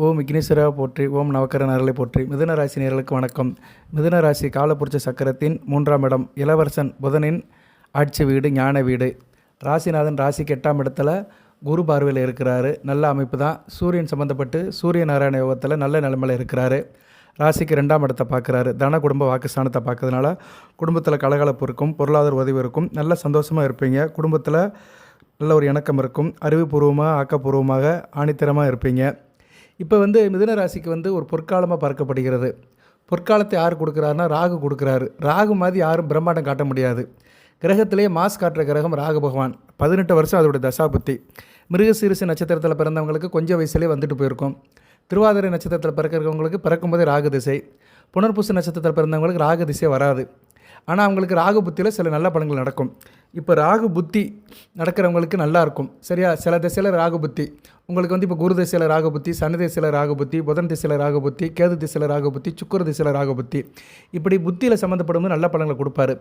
ஓம் விக்னேஸ்வரா போற்றி, ஓம் நவக்கரன் அருளை போற்றி. மிதுன ராசி நேயர்களுக்கு வணக்கம். மிதுன ராசி காலபுருஷ சக்கரத்தின் 3ஆம் இடம், இளவரசன் புதனின் ஆட்சி வீடு, ஞான வீடு. ராசிநாதன் ராசிக்கு 8ஆம் இடத்துல குரு பார்வையில் இருக்கிறாரு. நல்ல அமைப்பு தான். சூரியன் சம்மந்தப்பட்டு சூரிய நாராயண யோகத்தில் நல்ல நிலைமையில் இருக்கிறாரு. ராசிக்கு 2ஆம் இடத்தை பார்க்குறாரு. தன குடும்ப வாக்குஸ்தானத்தை பார்க்கறதுனால குடும்பத்தில் கலகலப்பு இருக்கும், பொருளாதார உதவி இருக்கும், நல்ல சந்தோஷமாக இருப்பீங்க. குடும்பத்தில் நல்ல ஒரு இணக்கம் இருக்கும். அறிவுபூர்வமாக ஆக்கப்பூர்வமாக ஆணித்தரமாக இருப்பீங்க. இப்போ மிதுன ராசிக்கு ஒரு பொற்காலமாக பார்க்கப்படுகிறது. பொற்காலத்தை யார் கொடுக்குறாருன்னா ராகு கொடுக்குறாரு. ராகு மாதிரி யாரும் பிரம்மாண்டம் காட்ட முடியாது. கிரகத்திலேயே மாஸ் காட்டுற கிரகம் ராகு பகவான். 18 வருஷம் அதோடைய தசாபுத்தி. மிருகசீரிசு நட்சத்திரத்தில் பிறந்தவங்களுக்கு கொஞ்சம் வயசுலேயே வந்துட்டு போயிருக்கும். திருவாதிரை நட்சத்திரத்தில் பிறக்கிறவங்களுக்கு பிறக்கும்போதே ராகு திசை. புனர்பூச நட்சத்திரத்தில் பிறந்தவங்களுக்கு ராகு திசை வராது. ஆனால் அவங்களுக்கு ராகு புத்தியில் சில நல்ல பலன்கள் நடக்கும். இப்போ ராகு புத்தி நடக்கிறவங்களுக்கு நல்லா இருக்கும். சரியா? சில திசையில் ராகு புத்தி உங்களுக்கு இப்போ குரு திசையில் ராகு புத்தி, சனி திசையில் ராகு புத்தி, புதன் திசையில் ராகு புத்தி, கேது திசையில் ராகு புத்தி, சுக்கிர திசையில் ராகு புத்தி, இப்படி புத்தியில் சம்மந்தப்படும் நல்ல பலன்களை கொடுப்பாரு.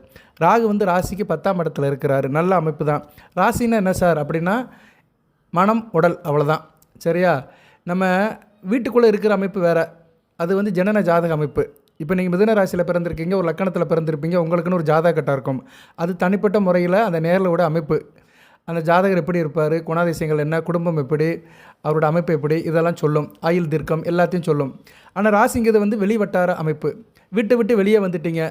ராகு ராசிக்கு 10ஆம் இடத்துல இருக்கிறாரு. நல்ல அமைப்பு தான். ராசின்னா என்ன சார் அப்படின்னா மனம், உடல், அவ்வளோதான். சரியா? நம்ம வீட்டுக்குள்ளே இருக்கிற அமைப்பு வேறு. அது ஜனன ஜாதக அமைப்பு. இப்போ நீங்கள் மிதுன ராசியில் பிறந்திருக்கீங்க, ஒரு லக்கணத்தில் பிறந்திருப்பீங்க, உங்களுக்குன்னு ஒரு ஜாதக கட்டம் இருக்கும். அது தனிப்பட்ட முறையில் அந்த நேரிலோட அமைப்பு, அந்த ஜாதகர் எப்படி இருப்பார், குணாதிசயங்கள் என்ன, குடும்பம் எப்படி, அவரோட அமைப்பு எப்படி, இதெல்லாம் சொல்லும். ஆயுள் தீர்க்கம் எல்லாத்தையும் சொல்லும். ஆனால் ராசிங்கிறது வெளிவட்டார அமைப்பு. விட்டு விட்டு வெளியே வந்துட்டீங்க,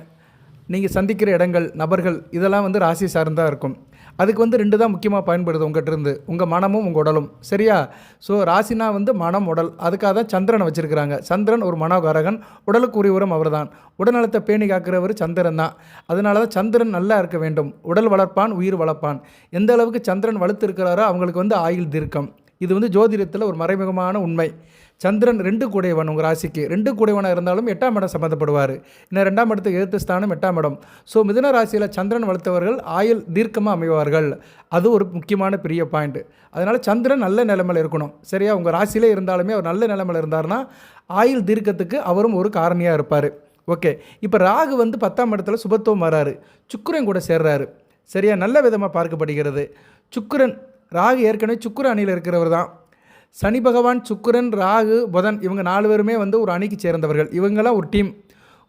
நீங்கள் சந்திக்கிற இடங்கள், நபர்கள், இதெல்லாம் ராசி சார்ந்தாக இருக்கும். அதுக்கு 2 தான் முக்கியமாக பயன்படுது உங்கள்கிட்டருந்து, உங்கள் மனமும் உங்கள் உடலும். சரியா? ஸோ ராசினா மனம், உடல். அதுக்காக தான் சந்திரனை வச்சுருக்கிறாங்க. சந்திரன் ஒரு மனோகாரகன், உடலுக்கு உரியவரும் அவர் தான். உடல்நலத்தை பேணி காக்கிறவர் சந்திரன் தான். அதனால தான் சந்திரன் நல்லா இருக்க வேண்டும். உடல் வளர்ப்பான், உயிர் வளர்ப்பான். எந்த அளவுக்கு சந்திரன் வலுத்து இருக்கிறாரோ அவங்களுக்கு ஆயுள் தீர்க்கம். இது ஜோதிடத்தில் ஒரு மறைமுகமான உண்மை. சந்திரன் 2 கூடையவன். உங்கள் ராசிக்கு 2 கூடையவனாக இருந்தாலும் 8ஆம் இடம் சம்மந்தப்படுவார். இன்னும் 2ஆம் இடத்துக்கு எதிர்த்து ஸ்தானம் 8ஆம் இடம். ஸோ மிதுன ராசியில் சந்திரன் வளர்த்தவர்கள் ஆயுள் தீர்க்கமாக அமைவார்கள். அது ஒரு முக்கியமான பெரிய பாயிண்ட். அதனால் சந்திரன் நல்ல நிலைமையில் இருக்கணும். சரியா? உங்கள் ராசியிலே இருந்தாலுமே அவர் நல்ல நிலைமையில் இருந்தார்னா ஆயுள் தீர்க்கத்துக்கு அவரும் ஒரு காரணியாக இருப்பார். ஓகே. இப்போ ராகு 10ஆம் இடத்துல சுபத்துவம் வராரு. சுக்கிரன் கூட சேர்றாரு. சரியா? நல்ல விதமாக பார்க்கப்படுகிறது. சுக்கிரன், ராகு ஏற்கனவே சுக்கிர அணியில் இருக்கிறவர் தான். சனி பகவான், சுக்கிரன், ராகு, புதன், இவங்க 4 பேருமே ஒரு அணிக்கு சேர்ந்தவர்கள். இவங்கெல்லாம் ஒரு டீம்.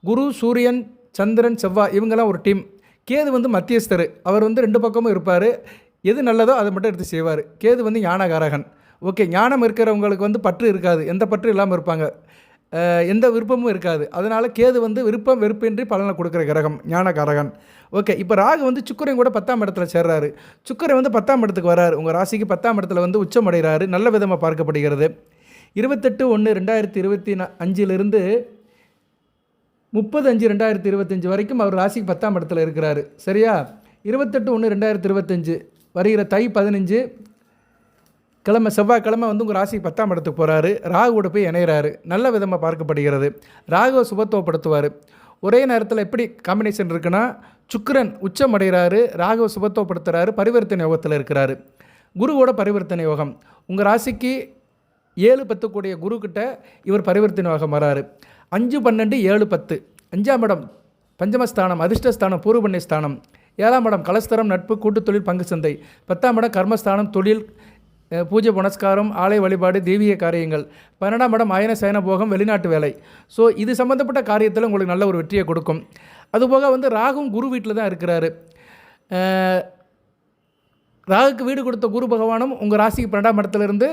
குரு, சூரியன், சந்திரன், செவ்வாய், இவங்கெல்லாம் ஒரு டீம். கேது மத்தியஸ்தர். அவர் 2 பக்கமும் இருப்பார். எது நல்லதோ அதை மட்டும் எடுத்து செய்வார். கேது ஞானகாரகன். ஓகே. ஞானம் இருக்கிறவங்களுக்கு பற்று இருக்காது. எந்த பற்று இல்லாமல் இருப்பாங்க. எந்த விருப்பமும் இருக்காது. அதனால் கேது விருப்பம் வெறுப்பின்றி பலனை கொடுக்குற கிரகம், ஞானகாரகன். ஓகே. இப்போ ராகு சுக்கிரன் கூட 10ஆம் இடத்துல சேர்றாரு. சுக்கிரன் 10ஆம் இடத்துக்கு வராரு. உங்கள் ராசிக்கு 10ஆம் இடத்துல உச்சம் அடைகிறாரு. நல்ல விதமாக பார்க்கப்படுகிறது. 28/1/2025 30/5/2025 வரைக்கும் அவர் ராசிக்கு 10ஆம் இடத்துல இருக்கிறாரு. சரியா? 28/1/2025 வருகிற தை 15 கிழமை, செவ்வாய்க்கிழமை உங்கள் ராசிக்கு 10ஆம் இடத்துக்கு போகிறாரு. ராகுவோட போய் இணைகிறாரு. நல்ல விதமாக பார்க்கப்படுகிறது. ராகுவை சுபத்துவப்படுத்துவார். ஒரே நேரத்தில் எப்படி காம்பினேஷன் இருக்குன்னா, சுக்கிரன் உச்சம் அடைகிறாரு, ராகுவை சுபத்துவப்படுத்துகிறாரு, பரிவர்த்தனை யோகத்தில் இருக்கிறாரு. குருவோட பரிவர்த்தனை யோகம். உங்கள் ராசிக்கு 7-10 கூடிய குருக்கிட்ட இவர் பரிவர்த்தனை யோகம் வராரு. 5-12-7-10 5ஆம் இடம் பஞ்சமஸ்தானம், அதிர்ஷ்டஸ்தானம், பூர்வபுண்ணிய ஸ்தானம். 7ஆம் இடம் கலஸ்தரம், நட்பு, கூட்டு தொழில், பங்கு சந்தை. 10ஆம் இடம் கர்மஸ்தானம், தொழில், பூஜை புனஸ்காரம், ஆலய வழிபாடு, தெய்வீக காரியங்கள். 12ஆம் இடம் அயன சயன போகம், வெளிநாட்டு வேலை. ஸோ இது சம்மந்தப்பட்ட காரியத்தில் உங்களுக்கு நல்ல ஒரு வெற்றியை கொடுக்கும். அதுபோக ராகுவும் குரு வீட்டில் தான் இருக்கிறாரு. ராகுக்கு வீடு கொடுத்த குரு பகவானும் உங்கள் ராசிக்கு 12ஆம் இடத்துலேருந்து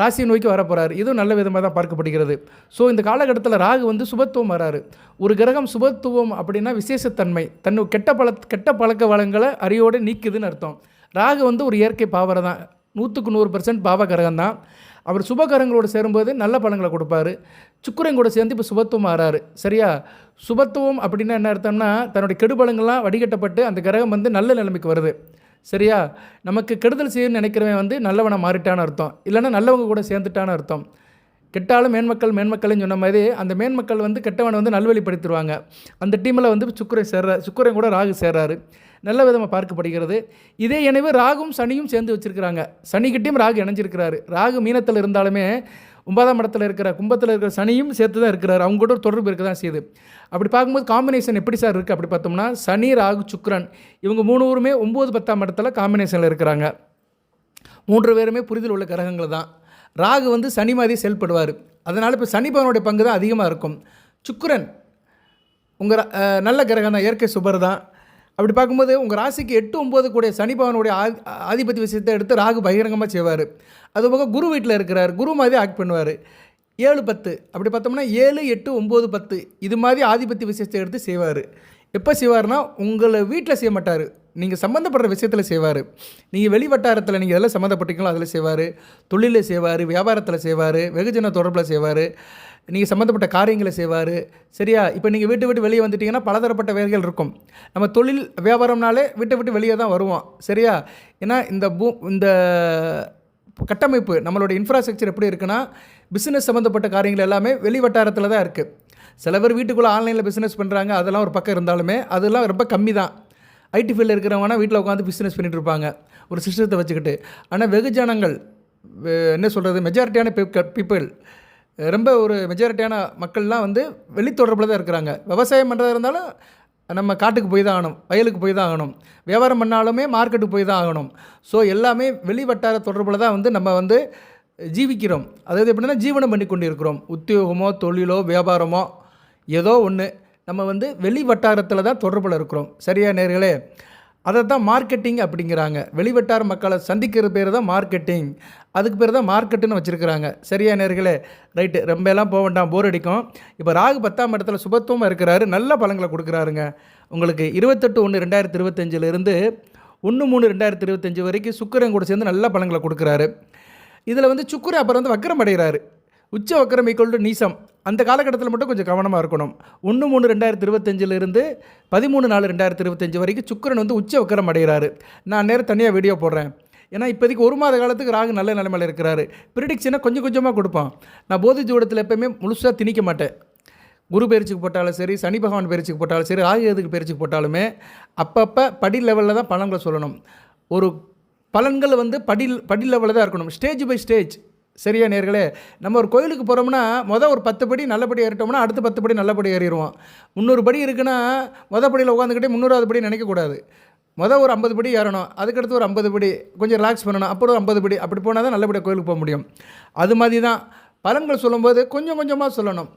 ராசியை நோக்கி வரப்போகிறார். இதுவும் நல்ல விதமாக தான் பார்க்கப்படுகிறது. ஸோ இந்த காலகட்டத்தில் ராகு சுபத்துவம் வராரு. ஒரு கிரகம் சுபத்துவம் அப்படின்னா விசேஷத்தன்மை, கெட்ட பழக்க வளங்களை அறியோடு நீக்குதுன்னு அர்த்தம். ராகு ஒரு இயற்கை பாவரை தான். 100% பாவகரகம் தான். அவர் சுபகரங்களோடு சேரும்போது நல்ல பலன்களை கொடுப்பாரு. சுக்கிரன் கூட சேர்ந்து இப்போ சுபத்துவம் ஆறாரு. சரியா? சுபத்துவம் அப்படின்னா என்ன அர்த்தம்னா, தன்னுடைய கெடுபலங்கள்லாம் வடிகட்டப்பட்டு அந்த கிரகம் நல்ல நிலைமைக்கு வருது. சரியா? நமக்கு கெடுதல் செய்யணும்னு நினைக்கிறவன் நல்லவனை மாறிட்டான்னு அர்த்தம். இல்லைன்னா நல்லவங்க கூட சேர்ந்துட்டான்னு அர்த்தம். கெட்டாலும் மேன்மக்கள்னு சொன்ன மாதிரி அந்த மேன்மக்கள் கெட்டவனை நல்வழிப்படுத்திடுவாங்க. அந்த டீமில் சுக்கிரன் கூட ராகு சேர்றாரு. நல்ல விதமாக பார்க்கப்படுகிறது. இதே இணைவு ராகும் சனியும் சேர்ந்து வச்சுருக்கிறாங்க. சனிக்கிட்டையும் ராகு இணைஞ்சிருக்கிறாரு. ராகு மீனத்தில் இருந்தாலுமே 9ஆம் இடத்துல இருக்கிற கும்பத்தில் இருக்கிற சனியும் சேர்த்து தான் இருக்கிறார். அவங்க கூட ஒரு தொடர்பு இருக்க தான் செய்யுது. அப்படி பார்க்கும்போது காம்பினேஷன் எப்படி சார் இருக்குது அப்படி பார்த்தோம்னா, சனி, ராகு, சுக்கிரன் இவங்க 3 பேருமே 9, 10ஆம் இடத்துல காம்பினேஷனில் இருக்கிறாங்க. 3 பேருமே புரிதல் உள்ள கிரகங்கள் தான். ராகு வந்து சனி மாதிரி செயல்படுவார். அதனால் இப்போ சனி பகவானுடைய பங்கு தான் அதிகமாக இருக்கும். சுக்கிரன் உங்கள் நல்ல கிரகம் தான், இயற்கை சுபர் தான். அப்படி பார்க்கும்போது உங்கள் ராசிக்கு 8, 9 கூடிய சனி பகவானுடைய ஆதிபத்திய விஷயத்தை எடுத்து ராகு பகிரங்கமாக செய்வார். அதுபோக குரு வீட்டில் இருக்கிறார், குரு மாதிரி ஆக்ட் பண்ணுவார். 7, 10 அப்படி பார்த்தோம்னா 7, 8, 9, 10 இது மாதிரி ஆதிபத்திய விஷயத்தை எடுத்து செய்வார். எப்போ செய்வார்னா உங்களை வீட்டில் செய்ய மாட்டார், நீங்கள் சம்மந்தப்படுற விஷயத்தில் செய்வார். நீங்கள் வெளி வட்டாரத்தில் நீங்கள் எதில் சம்மந்தப்பட்டீங்களோ அதில் செய்வார், தொழிலில் செய்வார், வியாபாரத்தில் செய்வார், வெகுஜன தொடர்பில் செய்வார், நீங்கள் சம்மந்தப்பட்ட காரியங்களை செய்வார். சரியா? இப்போ நீங்கள் வீட்டை விட்டு வெளியே வந்துட்டிங்கன்னா பலதரப்பட்ட வேலைகள் இருக்கும். நம்ம தொழில் வியாபாரம்னாலே வீட்டை விட்டு வெளியே தான் வருவோம். சரியா? ஏன்னா இந்த கட்டமைப்பு நம்மளோட இன்ஃப்ராஸ்ட்ரக்சர் எப்படி இருக்குன்னா, பிஸ்னஸ் சம்மந்தப்பட்ட காரியங்கள் எல்லாமே வெளி வட்டாரத்தில் தான் இருக்குது. சில பேர் வீட்டுக்குள்ளே ஆன்லைனில் பிஸ்னஸ் பண்ணுறாங்க, அதெல்லாம் ஒரு பக்கம் இருந்தாலுமே அதெல்லாம் ரொம்ப கம்மி தான். ஐடி ஃபீல்டில் இருக்கிறவங்கன்னா வீட்டில் உட்காந்து பிஸ்னஸ் பண்ணிகிட்டு இருப்பாங்க ஒரு சிஸ்டத்தை வச்சுக்கிட்டு. ஆனால் வெகுஜனங்கள் என்ன சொல்கிறது, மெஜாரிட்டியான பீப்புள், ரொம்ப ஒரு மெஜாரிட்டியான மக்கள்லாம் வந்து வெளித்தொடர்பில் தான் இருக்கிறாங்க. விவசாயம் பண்ணுறதா இருந்தாலும் நம்ம காட்டுக்கு போய் தான் ஆகணும், வயலுக்கு போய் தான் ஆகணும். வியாபாரம் பண்ணாலுமே மார்க்கெட்டுக்கு போய் தான் ஆகணும். ஸோ எல்லாமே வெளி வட்டார தொடர்பில் தான் வந்து நம்ம வந்து ஜீவிக்கிறோம். அதாவது எப்படின்னா ஜீவனம் பண்ணி கொண்டு இருக்கிறோம். உத்தியோகமோ தொழிலோ வியாபாரமோ ஏதோ ஒன்று நம்ம வந்து வெளி வட்டாரத்தில் தான் தொடர்பில் இருக்கிறோம். சரியா நேர்களே? அதை தான் மார்க்கெட்டிங் அப்படிங்கிறாங்க. வெளிவட்டார மக்களை சந்திக்கிற பேர் தான் மார்க்கெட்டிங். அதுக்கு பேர் தான் மார்க்கெட்டுன்னு வச்சுருக்கிறாங்க. சரியா நேர்களே? ரைட்டு, ரொம்ப எல்லாம் போக வேண்டாம், போர் அடிக்கும். இப்போ ராகு 10ஆம் இடத்துல சுபத்துவமாக இருக்கிறாரு, நல்ல பலன்களை கொடுக்குறாருங்க. உங்களுக்கு 28/1/2025 1/3/2025 வரைக்கும் சுக்கிரன் கூட சேர்ந்து நல்ல பலன்களை கொடுக்குறாரு. இதில் வந்து சுக்கிரன் அப்புறம் வந்து வக்கரம் அடைகிறாரு. உச்ச வக்கரம் ஈக்குவல் நீசம். அந்த காலகட்டத்தில் மட்டும் கொஞ்சம் கவனமாக இருக்கணும். 1/3/2025 13/4/2025 வரைக்கும் சுக்கிரன் வந்து உச்ச வக்கரம் அடைகிறாரு. நான் நேரம் தனியாக வீடியோ போடுறேன். ஏன்னா இப்போதைக்கு 1 மாத காலத்துக்கு ராகு நல்ல நிலைமையில் இருக்கிறாரு. ப்ரிடிக்ஷனை கொஞ்சம் கொஞ்சமாக கொடுப்பான். நான் போதி ஜோடத்தில் எப்போயுமே முழுசாக திணிக்க மாட்டேன். குரு பயிற்சிக்கு போட்டாலும் சரி, சனி பகவான் பயிற்சிக்கு போட்டாலும் சரி, ராகு எதுக்கு பயிற்சிக்கு போட்டாலுமே அப்பப்போ படி லெவலில் தான் பலன்களை சொல்லணும். ஒரு பலன்கள் வந்து படி லெவலில் தான் இருக்கணும், ஸ்டேஜ் பை ஸ்டேஜ். சரியா நேர்களே? நம்ம ஒரு கோயிலுக்கு போகிறோம்னா ஒரு 10 படி நல்லபடி ஏறிட்டோம்னா அடுத்து 10 படி நல்லபடி ஏறிடுவோம். 300 படி இருக்குன்னா படியில் உட்காந்துக்கிட்டே 300வது படி நினைக்கக்கூடாது. ஒரு 50 படி ஏறணும், அதுக்கடுத்து ஒரு 50 படி கொஞ்சம் ரிலாக்ஸ் பண்ணணும், அப்புறம் ஒரு 50 படி, அப்படி போனால் தான் நல்லபடியாக கோயிலுக்கு போக முடியும். அது மாதிரி தான் பலன்கள் சொல்லும்போது கொஞ்சம் கொஞ்சமாக சொல்லணும்.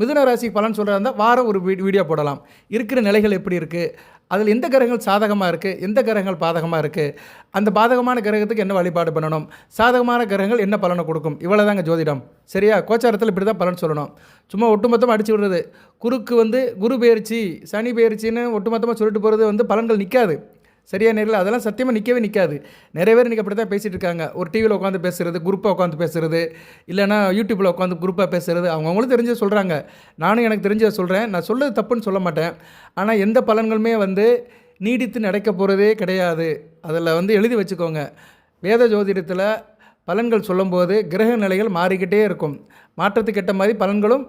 மிதுன ராசிக்கு பலன் சொல்கிறதா இருந்தால் வாரம் ஒரு வீடியோ போடலாம். இருக்கிற நிலைகள் எப்படி இருக்குது, அதில் எந்த கிரகங்கள் சாதகமாக இருக்குது, எந்த கிரகங்கள் பாதகமாக இருக்குது, அந்த பாதகமான கிரகத்துக்கு என்ன வழிபாடு பண்ணணும், சாதகமான கிரகங்கள் என்ன பலனை கொடுக்கும், இவ்வளோ தாங்க ஜோதிடம். சரியா? கோச்சாரத்தில் இப்படி தான் பலன் சொல்லணும். சும்மா ஒட்டுமொத்தமாக அடிச்சு விடுறது, குருக்கு வந்து குரு பயிற்சி சனி பயிற்சின்னு ஒட்டுமொத்தமாக சொல்லிட்டு போகிறது வந்து பலன்கள் நிற்காது. சரியா நேரில்? அதெல்லாம் சத்தியமாக நிற்காது. நிறைய பேர் இன்றைக்கி அப்படி தான் பேசிகிட்டு இருக்காங்க. ஒரு டிவியில் உட்காந்து பேசுகிறது, குரூப்பாக உட்காந்து பேசுகிறது, இல்லைனா யூடியூப்பில் உட்காந்து குரூப்பாக பேசுகிறது. அவங்களும் தெரிஞ்சதை சொல்கிறாங்க, நானும் எனக்கு தெரிஞ்சதை சொல்கிறேன். நான் சொல்கிறது தப்புன்னு சொல்ல மாட்டேன். ஆனால் எந்த பலன்களுமே வந்து நீடித்து நடக்க போகிறதே கிடையாது. அதில் வந்து எழுதி வச்சுக்கோங்க. வேத ஜோதிடத்தில் பலன்கள் சொல்லும்போது கிரக நிலைகள் மாறிக்கிட்டே இருக்கும். மாற்றத்துக்கு ஏற்ற மாதிரி பலன்களும்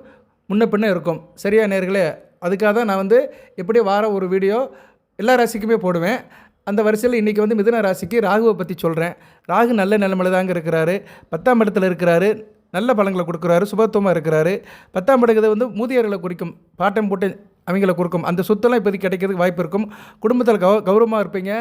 முன்ன பின்ன இருக்கும். சரியா நேர்களே? அதுக்காக தான் நான் வந்து எப்படியும் வாரம் ஒரு வீடியோ எல்லா ராசிக்குமே போடுவேன். அந்த வரிசையில் இன்றைக்கி வந்து மிதுன ராசிக்கு ராகுவை பற்றி சொல்கிறேன். ராகு நல்ல நிலைமையில் தாங்க இருக்கிறாரு, 10ஆம் இடத்துல இருக்கிறாரு, நல்ல பலன்களை கொடுக்குறாரு, சுபத்துவமாக இருக்கிறாரு. 10ஆம் இடங்கிறது வந்து மூதியர்களை குறிக்கும், பாட்டம் போட்டு அவங்கள கொடுக்கும். அந்த சொத்தெல்லாம் இப்போதைக்கு கிடைக்கிறதுக்கு வாய்ப்பு இருக்கும். குடும்பத்தில் கௌரவமாக இருப்பீங்க.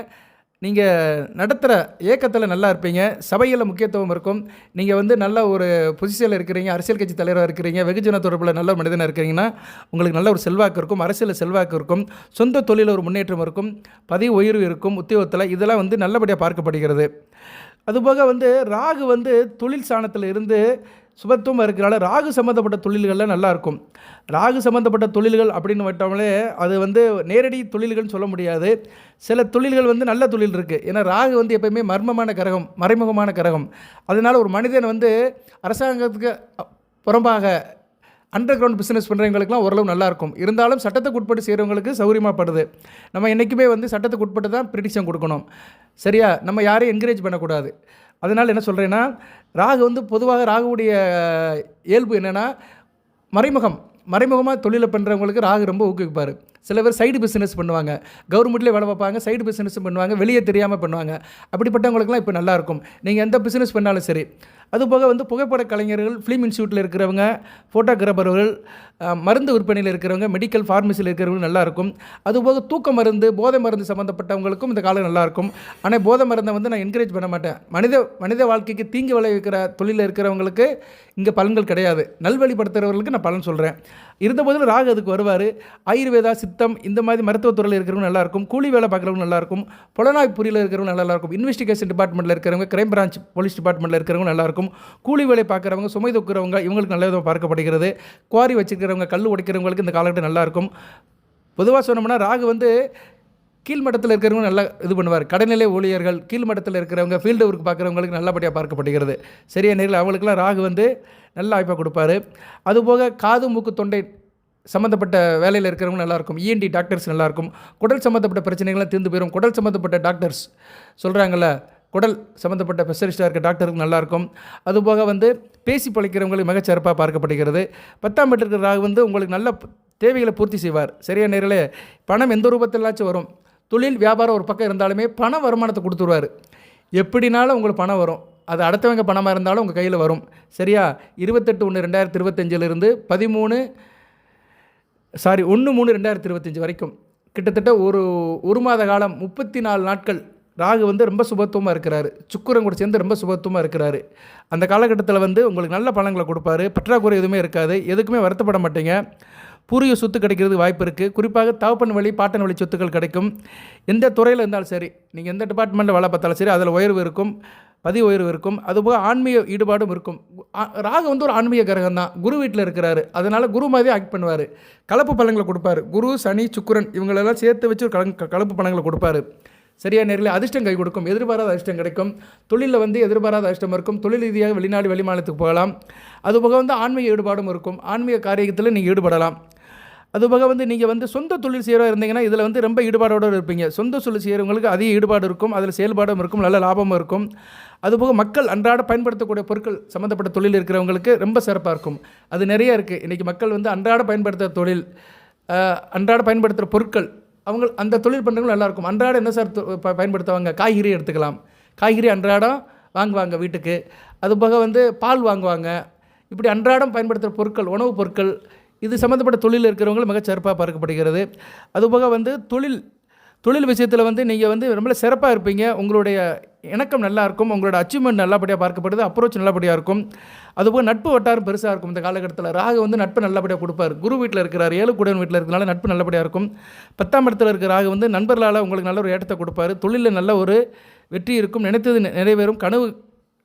நீங்கள் நடத்துகிற இயக்கத்தில் நல்லா இருப்பீங்க. சபையில் முக்கியத்துவம் இருக்கும். நீங்கள் வந்து நல்ல ஒரு பொசிஷனில் இருக்கிறீங்க, அரசியல் கட்சி தலைவராக இருக்கிறீங்க, வெகுஜன தொடர்பில் நல்ல மனிதனாக இருக்கிறீங்கன்னா உங்களுக்கு நல்ல ஒரு செல்வாக்கு இருக்கும், அரசியலில் செல்வாக்கு இருக்கும், சொந்த தொழிலில் ஒரு முன்னேற்றம் இருக்கும், பதவி உயர்வு இருக்கும், உத்தியோகத்தில் இதெல்லாம் வந்து நல்லபடியாக பார்க்கப்படுகிறது. அதுபோக வந்து ராகு வந்து தொழில் ஸ்தானத்தில் இருந்து சுபத்துவமாக இருக்கிறனால ராகு சம்மந்தப்பட்ட தொழில்களில் நல்லாயிருக்கும். ராகு சம்மந்தப்பட்ட தொழில்கள் அப்படின்னு விட்டோம்லே அது வந்து நேரடி தொழில்கள்னு சொல்ல முடியாது. சில தொழில்கள் வந்து நல்ல தொழில் இருக்குது. ஏன்னா ராகு வந்து எப்போயுமே மர்மமான கிரகம், மறைமுகமான கிரகம். அதனால் ஒரு மனிதன் வந்து அரசாங்கத்துக்கு புறம்பாக அண்டர் கிரவுண்ட் பிஸ்னஸ் பண்ணுறவங்களுக்குலாம் ஓரளவு நல்லாயிருக்கும். இருந்தாலும் சட்டத்துக்கு உட்பட்டு செய்கிறவங்களுக்கு சௌகரியமாகப்படுது. நம்ம என்றைக்குமே வந்து சட்டத்துக்கு உட்பட்டு தான் ப்ரிடிக்ஷன் கொடுக்கணும். சரியா? நம்ம யாரையும் என்கரேஜ் பண்ணக்கூடாது. அதனால் என்ன சொல்கிறேன்னா, ராகு வந்து பொதுவாக ராகுவுடைய இயல்பு என்னென்னா மறைமுகமாக தொழிலை பண்ணுறவங்களுக்கு ராகு ரொம்ப ஊக்குவிப்பார். சில பேர் சைடு பிஸ்னஸ் பண்ணுவாங்க, கவர்மெண்ட்லேயே வேலை பார்ப்பாங்க, சைடு பிஸ்னஸும் பண்ணுவாங்க, வெளியே தெரியாமல் பண்ணுவாங்க. அப்படிப்பட்டவங்களுக்குலாம் இப்போ நல்லாயிருக்கும். நீங்கள் எந்த பிஸ்னஸ் பண்ணாலும் சரி, அதுபோக வந்து புகைப்பட கலைஞர்கள், ஃபிலிம் இன்ஸ்டியூட்டில் இருக்கிறவங்க, ஃபோட்டோகிராஃபர்கள், மருந்து விற்பனையில் இருக்கிறவங்க, மெடிக்கல் ஃபார்மசியில் இருக்கிறவங்க நல்லாயிருக்கும். அதுபோக தூக்க மருந்து, போதை மருந்து சம்மந்தப்பட்டவங்களுக்கும் இந்த காலம் நல்லாயிருக்கும். ஆனால் போதை மருந்தை வந்து நான் என்கரேஜ் பண்ண மாட்டேன். மனித வாழ்க்கைக்கு தீங்கு விளைவிக்கிற தொழிலில் இருக்கிறவங்களுக்கு இங்கே பலன்கள் கிடையாது. நல்வழிப்படுத்துகிறவர்களுக்கு நான் பலன் சொல்கிறேன். இருந்தபோதிலும் ராகு அதுக்கு வருவார். ஆயுர்வேதா, சித்தம் இந்த மாதிரி மருத்துவத்துறையில் இருக்கிறவங்க நல்லாயிருக்கும். கூலி வேலை பார்க்குறவங்க நல்லாயிருக்கும். புலனாய்வு புரியில் இருக்கிறவங்க நல்லாயிருக்கும். இன்வெஸ்டிகேஷன் டிபார்ட்மெண்ட்டில் இருக்கிறவங்க, கிரைம் பிரான்ச் போலீஸ் டிபார்ட்மெண்ட்டில் இருக்கிறவங்க நல்லாயிருக்கும். கூலி வேலை பார்க்குறவங்க, சுமை தூக்குறவங்க இவங்களுக்கு நல்ல விதமாக பார்க்கப்படுகிறது. குவாரி வச்சுருக்கிறவங்க, கல் உடைக்கிறவங்களுக்கு இந்த காலகட்டம் நல்லாயிருக்கும். பொதுவாக சொன்னோம்னா ராகு வந்து கீழ்மட்டத்தில் இருக்கிறவங்க நல்லா இது பண்ணுவார். கடைநிலை ஊழியர்கள், கீழ்மட்டத்தில் இருக்கிறவங்க, ஃபீல்டு ஒர்க் பார்க்குறவங்களுக்கு நல்லபடியாக பார்க்கப்படுகிறது. சரியா நேரில் அவங்களுக்குலாம் ராகு வந்து நல்ல வாய்ப்பாக கொடுப்பார். அதுபோக காது, மூக்கு, தொண்டை சம்மந்தப்பட்ட வேலையில் இருக்கிறவங்க நல்லாயிருக்கும். இஎன்டி டாக்டர்ஸ் நல்லாயிருக்கும். குடல் சம்மந்தப்பட்ட பிரச்சனைகள்லாம் தீர்ந்து போயிடும். குடல் சம்மந்தப்பட்ட டாக்டர்ஸ் சொல்கிறாங்கள்ல, குடல் சம்மந்தப்பட்ட ஸ்பெஷலிஸ்ட்டாக இருக்க டாக்டருக்கு நல்லாயிருக்கும். அதுபோக வந்து பேசி பழிக்கிறவங்களுக்கு மிகச்சிறப்பாக பார்க்கப்படுகிறது. 10ஆம் வீட்டில் இருக்கிற ராகு வந்து உங்களுக்கு நல்ல தேவைகளை பூர்த்தி செய்வார். சரியா நேரில் பணம் எந்த ரூபத்திலாச்சும் வரும். தொழில் வியாபாரம் ஒரு பக்கம் இருந்தாலுமே பண வருமானத்தை கொடுத்துருவார். எப்படினாலும் உங்களுக்கு பணம் வரும். அது அடுத்தவங்க பணமாக இருந்தாலும் உங்கள் கையில் வரும். சரியா 28/1/2025 1/3/2025 வரைக்கும் கிட்டத்தட்ட ஒரு மாத காலம் 34 நாட்கள் ராகு வந்து ரொம்ப சுபத்துவமாக இருக்கிறாரு. சுக்கிரன் கூட சேர்ந்து ரொம்ப சுபத்துவமாக இருக்கிறாரு. அந்த காலகட்டத்தில் வந்து உங்களுக்கு நல்ல பலன்களை கொடுப்பாரு. பற்றாக்குறை எதுவுமே இருக்காது. எதுக்குமே வருத்தப்பட மாட்டீங்க. பூர்வீக சொத்து கிடைக்கிறதுக்கு வாய்ப்பு இருக்குது. குறிப்பாக தகப்பன் வழி, பாட்டன் வழி சொத்துக்கள் கிடைக்கும். எந்த துறையில் இருந்தாலும் சரி, நீங்கள் எந்த டிபார்ட்மெண்ட்டில் வேலை பார்த்தாலும் சரி, அதில் உயர்வு இருக்கும், பதிவு உயர்வு இருக்கும். அதுபோக ஆன்மீக ஈடுபாடும் இருக்கும். ராகு வந்து ஒரு ஆன்மீக கிரகம் தான். குரு வீட்டில் இருக்கிறாரு. அதனால் குரு மாதிரி ஆக்ட் பண்ணுவார். கலப்பு பலன்களை கொடுப்பார். குரு, சனி, சுக்கிரன் இவங்களெல்லாம் சேர்த்து வச்சு ஒரு கலப்பு பலன்களை கொடுப்பார். சரியா நேரில் அதிர்ஷ்டம் கை கொடுக்கும். எதிர்பாராத அதிர்ஷ்டம் கிடைக்கும். தொழிலில் வந்து எதிர்பாராத அதிர்ஷ்டம் இருக்கும். தொழில் ரீதியாக வெளிநாடு, வெளிமாநிலத்துக்கு போகலாம். அதுபோக வந்து ஆன்மீக ஈடுபாடும் இருக்கும். ஆன்மீக காரியத்தில் நீங்கள் ஈடுபடலாம். அதுபோக வந்து நீங்கள் வந்து சொந்த தொழில் செய்கிறவா இருந்தீங்கன்னா இதில் வந்து ரொம்ப ஈடுபாடோடு இருப்பீங்க. சொந்த தொழில் செய்கிறவங்களுக்கு அதிக ஈடுபாடு இருக்கும். அதில் செயல்பாடும் இருக்கும். நல்ல லாபமும் இருக்கும். அதுபோக மக்கள் அன்றாட பயன்படுத்தக்கூடிய பொருட்கள் சம்மந்தப்பட்ட தொழில் இருக்கிறவங்களுக்கு ரொம்ப சிறப்பாக இருக்கும். அது நிறைய இருக்குது. இன்றைக்கி மக்கள் வந்து அன்றாட பயன்படுத்துகிற தொழில், அன்றாட பயன்படுத்துகிற பொருட்கள், அவங்க அந்த தொழில் பண்ணுறவங்க நல்லாயிருக்கும். அன்றாடம் என்ன சார் பயன்படுத்துவாங்க? காய்கறி எடுத்துக்கலாம். காய்கறி அன்றாடம் வாங்குவாங்க வீட்டுக்கு. அதுபோக வந்து பால் வாங்குவாங்க. இப்படி அன்றாடம் பயன்படுத்துகிற பொருட்கள், உணவுப் பொருட்கள், இது சம்மந்தப்பட்ட தொழில் இருக்கிறவங்களும் மிகச்சிறப்பாக பார்க்கப்படுகிறது. அதுபோக வந்து தொழில் விஷயத்தில் வந்து நீங்கள் வந்து ரொம்ப சிறப்பாக இருப்பீங்க. உங்களுடைய இணக்கம் நல்லாயிருக்கும். உங்களோட அச்சீவ்மெண்ட் நல்லபடியாக பார்க்கப்படுது. அப்ரோச் நல்லபடியாக இருக்கும். அதுபோக நட்பு வட்டாரம் பெருசாக இருக்கும். இந்த காலகட்டத்தில் ராகு வந்து நட்பு நல்லபடியாக கொடுப்பார். குரு வீட்டில் இருக்கிறார். 7 கூடன் வீட்டில் இருக்கிறனால நட்பு நல்லபடியாக இருக்கும். 10ஆம் இடத்துல இருக்கிற ராகு வந்து நண்பர்களால் உங்களுக்கு நல்ல ஒரு ஏற்றத்தை கொடுப்பார். தொழிலில் நல்ல ஒரு வெற்றி இருக்கும். நினைத்தது நிறைவேறும்.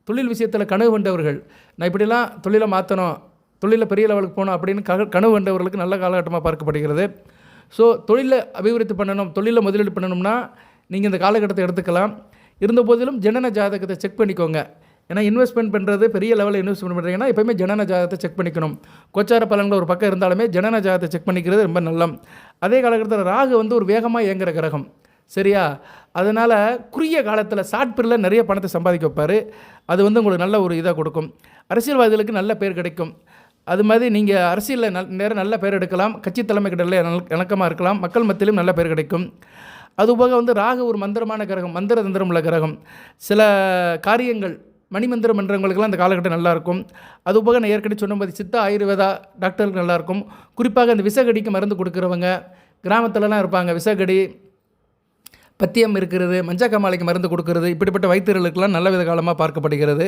தொழில் விஷயத்தில் கனவு கொண்டவர்கள், நான் இப்படிலாம் தொழிலை மாற்றணும், தொழிலில் பெரிய லெவலுக்கு போகணும் அப்படின்னு கனவு கண்டவர்களுக்கு நல்ல காலகட்டமாக பார்க்கப்படுகிறது. ஸோ தொழிலை அபிவிருத்தி பண்ணணும், தொழிலில் முதலீடு பண்ணணும்னா நீங்கள் இந்த காலகட்டத்தை எடுத்துக்கலாம். இருந்த போதிலும் ஜனன ஜாதகத்தை செக் பண்ணிக்கோங்க. ஏன்னா இன்வெஸ்ட்மெண்ட் பண்ணுறது பெரிய லெவலில் இன்வெஸ்ட்மெண்ட் பண்ணுறீங்கன்னா எப்போயுமே ஜனன ஜாதகத்தை செக் பண்ணிக்கணும். கோச்சார பலன்கள் ஒரு பக்கம் இருந்தாலுமே ஜனன ஜாதகத்தை செக் பண்ணிக்கிறது ரொம்ப நல்லம். அதே காலகட்டத்தில் ராகு வந்து ஒரு வேகமாக இயங்குகிற கிரகம். சரியா, அதனால் குறுகிய காலத்தில் ஷார்ட் பீரியடில் நிறைய பணத்தை சம்பாதிக்க வைப்பார். அது வந்து உங்களுக்கு நல்ல ஒரு இதாக கொடுக்கும். அரசியல்வாதிகளுக்கு நல்ல பேர் கிடைக்கும். அது மாதிரி நீங்கள் அரசியலில் நல்ல பேர் எடுக்கலாம். கட்சி தலைமை கிட்ட இணக்கமாக இருக்கலாம். மக்கள் மத்தியிலும் நல்ல பேர் கிடைக்கும். அதுபோக வந்து ராகு ஒரு மந்திரமான கிரகம், மந்திர தந்திரம் உள்ள கிரகம். சில காரியங்கள் மணிமந்திரம் பண்ணுறவங்களுக்கெல்லாம் அந்த காலகட்டம் நல்லாயிருக்கும். அதுபோக நான் ஏற்கனவே சொன்னபோது சித்தா, ஆயுர்வேதா டாக்டருக்கு நல்லாயிருக்கும். குறிப்பாக இந்த விசகடிக்கு மருந்து கொடுக்குறவங்க கிராமத்துலலாம் இருப்பாங்க. விசகடி, பத்தியம் இருக்கிறது, மஞ்சக்காமாலைக்கு மருந்து கொடுக்கறது, இப்படிப்பட்ட வைத்தியர்களுக்கெல்லாம் நல்ல வித காலமாக பார்க்கப்படுகிறது.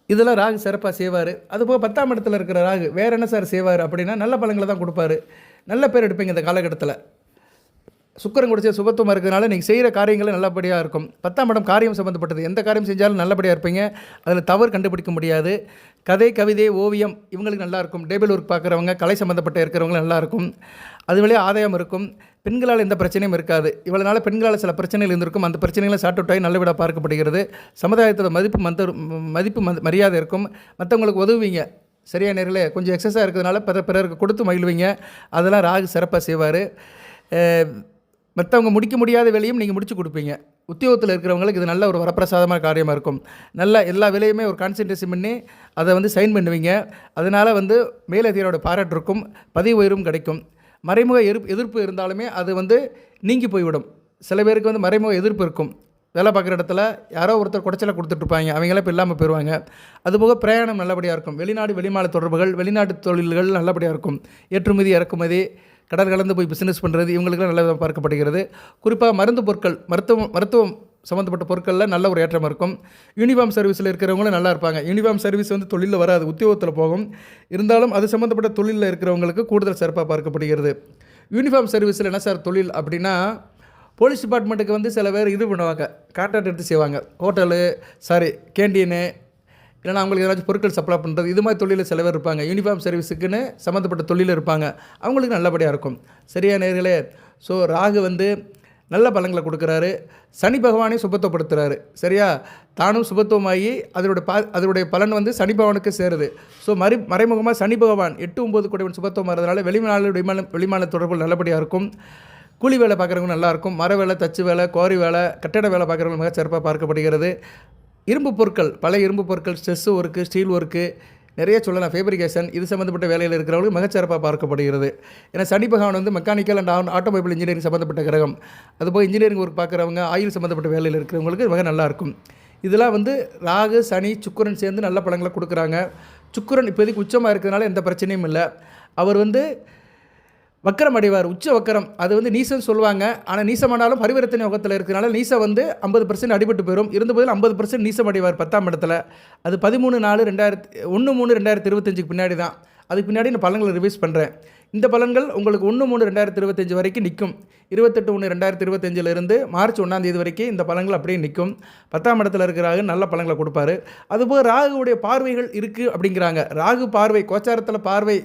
இதெல்லாம் ராகு சிறப்பாக செய்வார். அதுபோக 10ஆம் இடத்துல இருக்கிற ராகு வேறு என்ன சார் செய்வார் அப்படின்னா நல்ல பலன்களை தான் கொடுப்பாரு. நல்ல பேர் எடுப்பீங்க இந்த காலகட்டத்தில். சுக்கிரன் குடிச்ச சுபத்துவமாக இருக்கிறதுனால நீங்கள் செய்கிற காரியங்களும் நல்லபடியாக இருக்கும். 10ஆம் இடம் காரியம் சம்மந்தப்பட்டது. எந்த காரியம் செஞ்சாலும் நல்லபடியாக இருப்பீங்க. அதில் தவறு கண்டுபிடிக்க முடியாது. கதை, கவிதை, ஓவியம் இவங்களுக்கு நல்லாயிருக்கும். டேபிள் ஒர்க் பார்க்குறவங்க, கலை சம்மந்தப்பட்ட இருக்கிறவங்க நல்லாயிருக்கும். அது வழியாக ஆதாயம் இருக்கும். பெண்களால் எந்த பிரச்சனையும் இருக்காது. இவ்வளோ நாள் பெண்களால் சில பிரச்சனைகள் இருந்திருக்கும். அந்த பிரச்சனைகளை சார்ட் அவுட் ஆகி நல்லவிட பார்க்கப்படுகிறது. சமுதாயத்தில் மதிப்பு மரியாதை இருக்கும். மற்றவங்களுக்கு உதவுவீங்க. சரியான நேரில் கொஞ்சம் எக்ஸஸாக இருக்கிறதுனால பிறருக்கு கொடுத்து மகிழ்வீங்க. அதெல்லாம் ராகு சிறப்பாக செய்வார். மற்றவங்க முடிக்க முடியாத வேலையும் நீங்கள் முடிச்சு கொடுப்பீங்க. உத்தியோகத்தில் இருக்கிறவங்களுக்கு இது நல்ல ஒரு வரப்பிரசாதமான காரியமாக இருக்கும். நல்ல எல்லா வேலையுமே ஒரு கான்சன்ட்ரேஷன் பண்ணி அதை வந்து சைன் பண்ணுவீங்க. அதனால் வந்து மேலதிகாரியோட பாராட்டு இருக்கும். பதவி உயர்வும் கிடைக்கும். மறைமுக எதிர்ப்பு இருந்தாலுமே அது வந்து நீங்கி போய்விடும். சில பேருக்கு வந்து மறைமுக எதிர்ப்பு இருக்கும். வேலை பார்க்குற இடத்துல யாரோ ஒருத்தர் குடைச்சலை கொடுத்துட்ருப்பாங்க, அவங்களாம் இப்போ இல்லாமல் போயிடுவாங்க. அதுபோக பிரயாணம் நல்லபடியாக இருக்கும். வெளிநாடு வெளிமாநில தொடர்புகள், வெளிநாட்டு தொழில்கள் நல்லபடியாக இருக்கும். ஏற்றுமதி இறக்குமதி, கடல் கலந்து போய் பிஸ்னஸ் பண்ணுறது, இவங்களுக்குலாம் நல்ல பார்க்கப்படுகிறது. குறிப்பாக மருந்து பொருட்கள், மருத்துவம் சம்மந்தப்பட்ட பொருட்களில் நல்ல ஒரு ஏற்றம் இருக்கும். யூனிஃபார்ம் சர்வீஸில் இருக்கிறவங்களும் நல்லா இருப்பாங்க. யூனிஃபார்ம் சர்வீஸ் வந்து தொழிலில் வராது, உத்தியோகத்தில் போகும். இருந்தாலும் அது சம்மந்தப்பட்ட தொழிலில் இருக்கிறவங்களுக்கு கூடுதல் சிறப்பாக பார்க்கப்படுகிறது. யூனிஃபார்ம் சர்வீஸில் என்ன சார் தொழில் அப்படின்னா, போலீஸ் டிபார்ட்மெண்ட்டுக்கு வந்து சில பேர் இது பண்ணுவாங்க, கான்ட்ராக்ட் எடுத்து செய்வாங்க. ஹோட்டலு, கேண்டீனு, இல்லைனா அவங்களுக்கு ஏதாச்சும் பொருட்கள் சப்ளை பண்ணுறது, இது மாதிரி தொழிலில் சில பேர் இருப்பாங்க. யூனிஃபார்ம் சர்வீஸுக்குன்னு சம்மந்தப்பட்ட தொழில் இருப்பாங்க. அவங்களுக்கு நல்லபடியாக இருக்கும். சரியா நேர்களே? ஸோ ராகு வந்து நல்ல பலன்களை கொடுக்குறாரு. சனி பகவானையும் சுபத்துவப்படுத்துகிறாரு. சரியா? தானும் சுபத்துவமாகி அதனுடைய பலன் வந்து சனி பகவானுக்கு சேருது. ஸோ மறைமுகமாக சனி பகவான் 8, 9 கூடவன் சுபத்துவமாகிறதுனால வெளிமாநில தொடர்புகள் நல்லபடியாக இருக்கும். கூலி வேலை பார்க்குறவங்க நல்லாயிருக்கும். மர வேலை, தச்சு வேலை, குவாரி வேலை, கட்டட வேலை பார்க்குறவங்க மிக சிறப்பாக பார்க்கப்படுகிறது. இரும்பு பொருட்கள், பழைய இரும்பு பொருட்கள், ஸ்ட்ரெஸ் ஒர்க்கு, ஸ்டீல் ஒர்க்கு, நிறைய சொல்லலாம், ஃபேப்ரிகேஷன், இது சம்மந்தப்பட்ட வேலையில் இருக்கிறவங்களுக்கு மிகச்சிறப்பாக பார்க்கப்படுகிறது. ஏன்னா சனி பகவான் வந்து மெக்கானிக்கல் அண்ட் ஆட்டோமொபைல் இன்ஜினியரிங் சம்மந்தப்பட்ட கிரகம். அதுபோல் இன்ஜினியரிங் ஒர்க் பார்க்குறவங்க, ஆயில் சம்மந்தப்பட்ட வேலையில் இருக்கிறவங்களுக்கு மிக நல்லாயிருக்கும். இதெல்லாம் வந்து ராகு, சனி, சுக்கிரன் சேர்ந்து நல்ல பலன்களை கொடுக்குறாங்க. சுக்கிரன் இப்போதைக்கு உச்சமாக இருக்கிறதுனால எந்த பிரச்சனையும் இல்லை. அவர் வந்து வக்கரம் அடைவார், உச்ச வக்கரம். அது வந்து நீசம் சொல்லுவாங்க. ஆனால் நீசமானாலும் பரிவர்த்தனை யோகத்தில் இருக்கிறனால நீசம் வந்து 50% அடிபட்டு போயிடும். இருந்தபோதில் 50% நீசம் அடைவார் 10ஆம் இடத்துல. அது 13/4/2025 பின்னாடி தான். அதுக்கு பின்னாடி நான் பலன்களை ரிவைஸ் பண்ணுறேன். இந்த பலன்கள் உங்களுக்கு 1/3/2025 வரைக்கும் நிற்கும். 28/1/2025 மார்ச் 1 வரைக்கும் இந்த பலன்கள் அப்படியே நிற்கும். 10ஆம் இடத்துல இருக்கிறாங்க, நல்ல பலன்களை கொடுப்பாரு. அதுபோல் ராகுவுடைய பார்வைகள் இருக்குது அப்படிங்கிறாங்க. ராகு பார்வை, கோச்சாரத்தில் பார்வை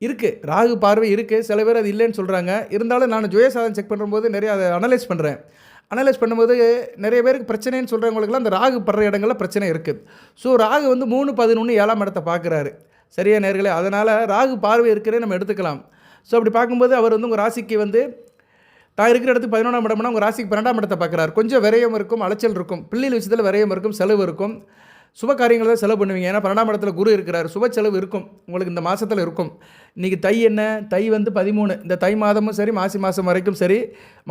இருக்குது, ராகு பார்வை இருக்குது. சில பேர் அது இல்லைன்னு சொல்கிறாங்க. இருந்தாலும் நான் ஜோதிசாதம் செக் பண்ணும்போது நிறைய அதை அனலைஸ் பண்ணும்போது நிறைய பேருக்கு பிரச்சனைன்னு சொல்கிறவங்களுக்குலாம் அந்த ராகு படுற இடங்களில் பிரச்சனை இருக்குது. ஸோ ராகு வந்து 3, 11, 7ஆம் இடத்தை பார்க்குறாரு. சரியா நேர்களே? அதனால் ராகு பார்வை இருக்கிறே நம்ம எடுத்துக்கலாம். ஸோ அப்படி பார்க்கும்போது அவர் வந்து உங்கள் ராசிக்கு வந்து தான் இருக்கிற இடத்துக்கு 11ஆம் இடம்னா உங்கள் ராசிக்கு 12ஆம் இடத்தை பார்க்குறாரு. கொஞ்சம் விரயம் இருக்கும், அலைச்சல் இருக்கும், பிள்ளைகள் விஷயத்தில் விரயம் இருக்கும், செலவு இருக்கும். சுப காரியங்களை தான் செலவு பண்ணுவீங்க. ஏன்னா 12ஆம் இடத்துல குரு இருக்கிறார். சுப செலவு இருக்கும் உங்களுக்கு இந்த மாதத்தில் இருக்கும். இன்றைக்கி தை என்ன? தை வந்து 13. இந்த தை மாதமும் சரி, மாசி மாதம் வரைக்கும் சரி,